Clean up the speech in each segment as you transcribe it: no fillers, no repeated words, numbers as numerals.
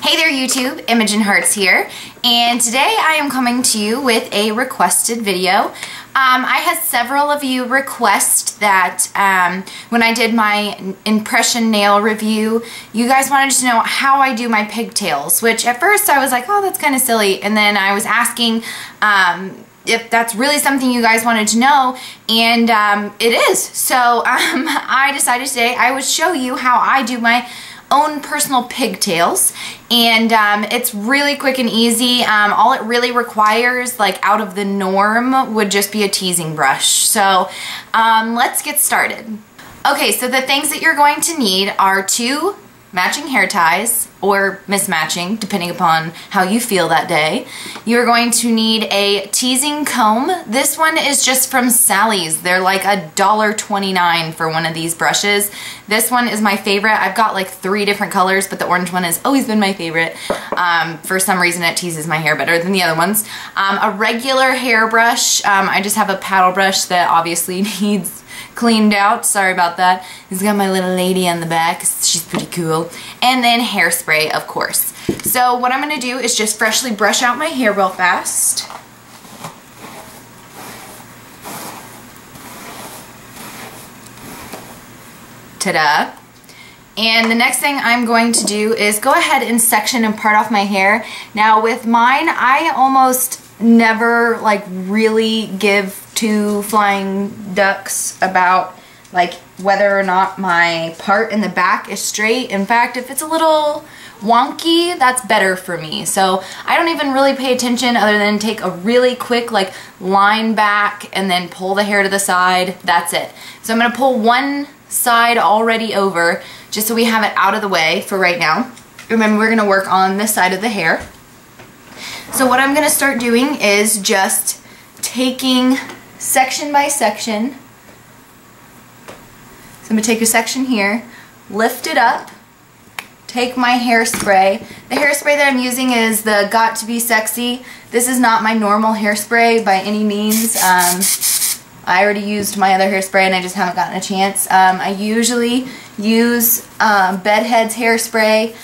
Hey there YouTube, Imogen Hearts here, and today I am coming to you with a requested video. I had several of you request that when I did my impression nail review, you guys wanted to know how I do my pigtails, which at first I was like, oh, that's kind of silly, and then I was asking if that's really something you guys wanted to know, and it is. So I decided today I would show you how I do my own personal pigtails, and it's really quick and easy. All it really requires, like out of the norm, would just be a teasing brush. So let's get started. Okay, so the things that you're going to need are 2 matching hair ties, or mismatching, depending upon how you feel that day. You're going to need a teasing comb. This one is just from Sally's. They're like $1.29 for one of these brushes. This one is my favorite. I've got like 3 different colors, but the orange one has always been my favorite. For some reason it teases my hair better than the other ones. A regular hairbrush. I just have a paddle brush that obviously needs cleaned out. Sorry about that. It's got my little lady on the back. She's pretty cool. And then hairspray, of course. So what I'm going to do is just freshly brush out my hair real fast. Ta-da. And the next thing I'm going to do is go ahead and section and part off my hair. Now with mine, I almost never like really give 2 flying ducks about like whether or not my part in the back is straight. In fact, if it's a little wonky, that's better for me. So I don't even really pay attention other than take a really quick like line back and then pull the hair to the side. That's it. So I'm going to pull one side already over just so we have it out of the way for right now. Remember, we're going to work on this side of the hair. So what I'm going to start doing is just taking section by section. So I'm going to take a section here, lift it up, take my hairspray. The hairspray that I'm using is the Got to Be Sexy. This is not my normal hairspray by any means. I already used my other hairspray and I just haven't gotten a chance. I usually use Bedhead's hairspray.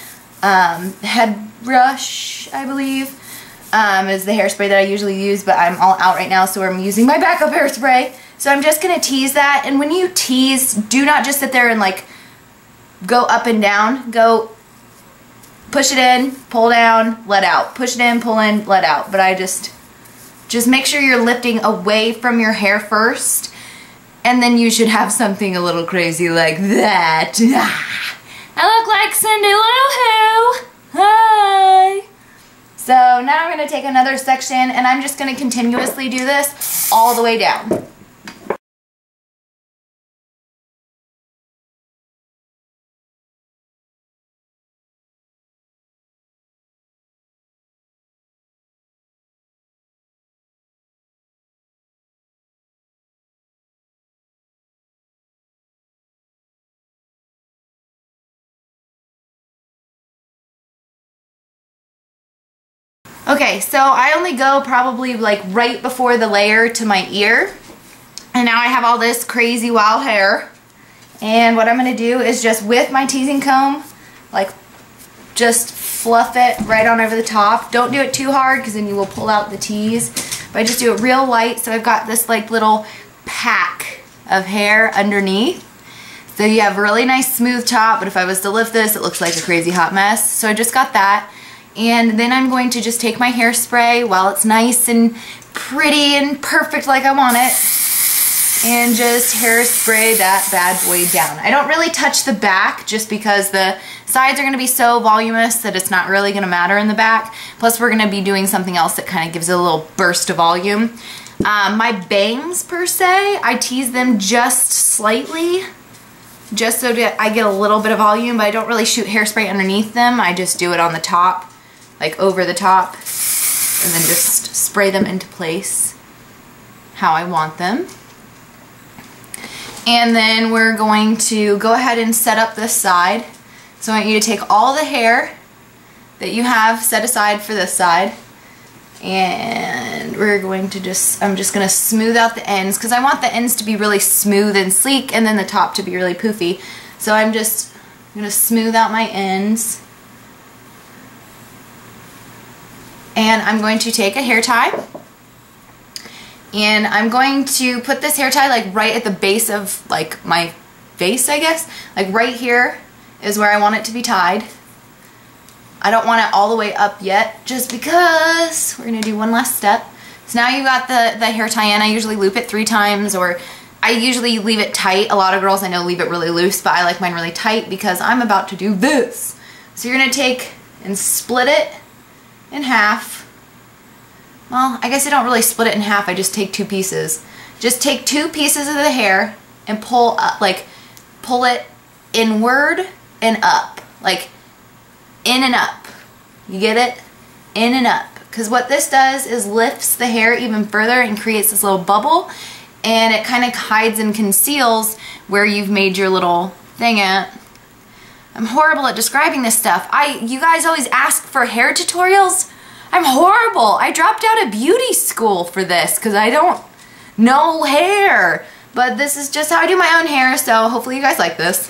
Head Brush, I believe, is the hairspray that I usually use, but I'm all out right now, so I'm using my backup hairspray. So I'm just going to tease that, and when you tease, do not just sit there and like go up and down. Go push it in, pull down, let out. Push it in, pull in, let out. But I just make sure you're lifting away from your hair first, and then you should have something a little crazy like that. I look like Cindy Lou Who. Hi. So now I'm going to take another section, and I'm just going to continuously do this all the way down. Okay, so I only go probably like right before the layer to my ear, and now I have all this crazy wild hair, and what I'm going to do is just with my teasing comb, like just fluff it right on over the top. Don't do it too hard because then you will pull out the tease, but I just do it real light so I've got this like little pack of hair underneath. So you have a really nice smooth top, but if I was to lift this it looks like a crazy hot mess. So I just got that. And then I'm going to just take my hairspray while it's nice and pretty and perfect like I want it, and just hairspray that bad boy down. I don't really touch the back just because the sides are going to be so voluminous that it's not really going to matter in the back. Plus we're going to be doing something else that kind of gives it a little burst of volume. My bangs per se, I tease them just slightly, just so that I get a little bit of volume, but I don't really shoot hairspray underneath them. I just do it on the top, like over the top, and then just spray them into place how I want them. And then we're going to go ahead and set up this side. So I want you to take all the hair that you have set aside for this side, and we're going to I'm just going to smooth out the ends because I want the ends to be really smooth and sleek and then the top to be really poofy. So I'm just going to smooth out my ends. And I'm going to take a hair tie, and I'm going to put this hair tie like right at the base of like my face, I guess. Like right here is where I want it to be tied. I don't want it all the way up yet, just because we're gonna do one last step. So now you've got the hair tie in. I usually loop it 3 times, or I usually leave it tight. A lot of girls I know leave it really loose, but I like mine really tight because I'm about to do this. So you're gonna take and split it in half. Well, I guess I don't really split it in half, I just take 2 pieces. Just take 2 pieces of the hair and pull up, like pull it inward and up, like in and up. You get it? In and up. Because what this does is lifts the hair even further and creates this little bubble, and it kind of hides and conceals where you've made your little thing at. I'm horrible at describing this stuff. You guys always ask for hair tutorials. I'm horrible. I dropped out of beauty school for this because I don't know hair. But this is just how I do my own hair, so hopefully you guys like this.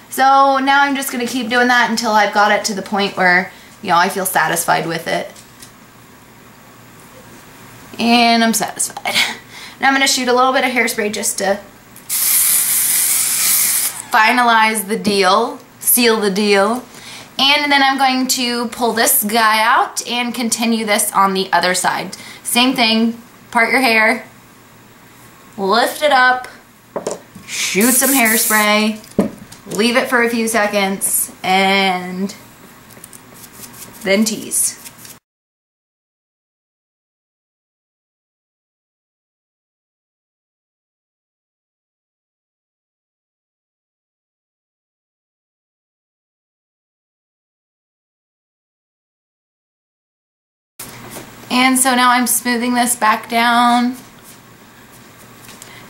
So now I'm just going to keep doing that until I've got it to the point where, you know, I feel satisfied with it. And I'm satisfied. Now I'm going to shoot a little bit of hairspray just to finalize the deal, seal the deal. And then I'm going to pull this guy out and continue this on the other side. Same thing, part your hair, lift it up, shoot some hairspray, leave it for a few seconds, and then tease. And so now I'm smoothing this back down.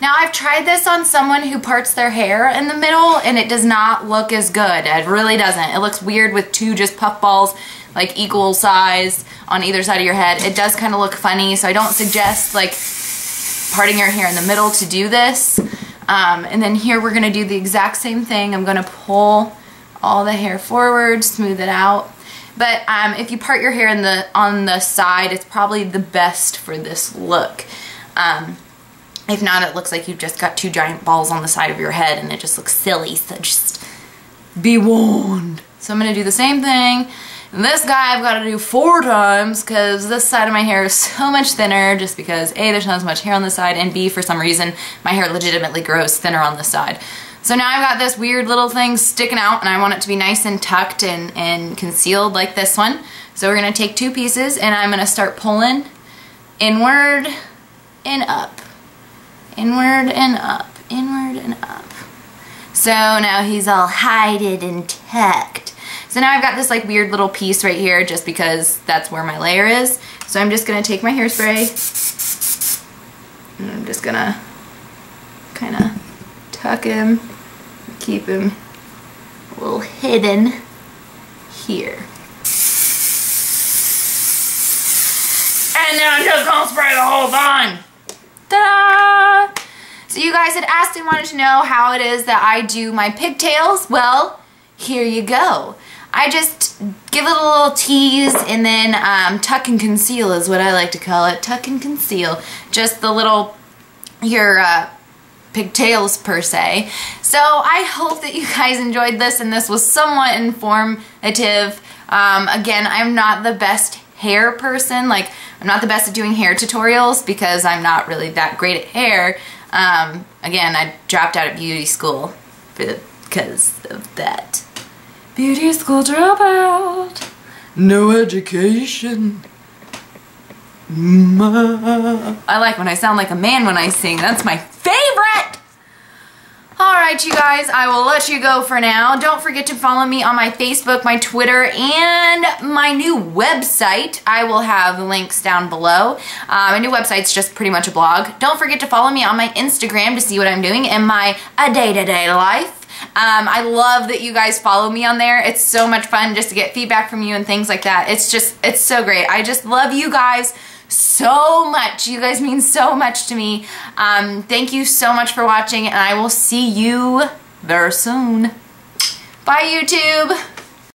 Now I've tried this on someone who parts their hair in the middle, and it does not look as good. It really doesn't. It looks weird with 2 just puff balls like equal size on either side of your head. It does kind of look funny, so I don't suggest like parting your hair in the middle to do this. And then here we're going to do the exact same thing. I'm going to pull all the hair forward, smooth it out. But if you part your hair on the side, it's probably the best for this look. If not, it looks like you've just got 2 giant balls on the side of your head and it just looks silly, so just be warned. So I'm going to do the same thing. And this guy I've got to do 4 times because this side of my hair is so much thinner, just because A, there's not as much hair on the side, and B, for some reason, my hair legitimately grows thinner on this side. So now I've got this weird little thing sticking out, and I want it to be nice and tucked and concealed like this one. So we're going to take 2 pieces, and I'm going to start pulling inward and up. Inward and up. Inward and up. So now he's all hided and tucked. So now I've got this like weird little piece right here just because that's where my layer is. So I'm just going to take my hairspray, and I'm just going to kind of tuck him, keep him a little hidden here. And then I'm just gonna spray the whole thing. Ta-da! So you guys had asked and wanted to know how it is that I do my pigtails. Well, here you go. I just give it a little tease and then tuck and conceal is what I like to call it. Tuck and conceal. Just the little, your pigtails per se. So I hope that you guys enjoyed this and this was somewhat informative. Again, I'm not the best hair person. Like, I'm not the best at doing hair tutorials because I'm not really that great at hair. Again, I dropped out of beauty school because of that. Beauty school dropout. No education. I like when I sound like a man when I sing. That's my favorite! Alright, you guys, I will let you go for now. Don't forget to follow me on my Facebook, my Twitter, and my new website. I will have links down below. My new website's just pretty much a blog. Don't forget to follow me on my Instagram to see what I'm doing in my day-to-day life. I love that you guys follow me on there. It's so much fun just to get feedback from you and things like that. It's so great. I just love you guys so much. You guys mean so much to me. Thank you so much for watching, and I will see you very soon. Bye, YouTube.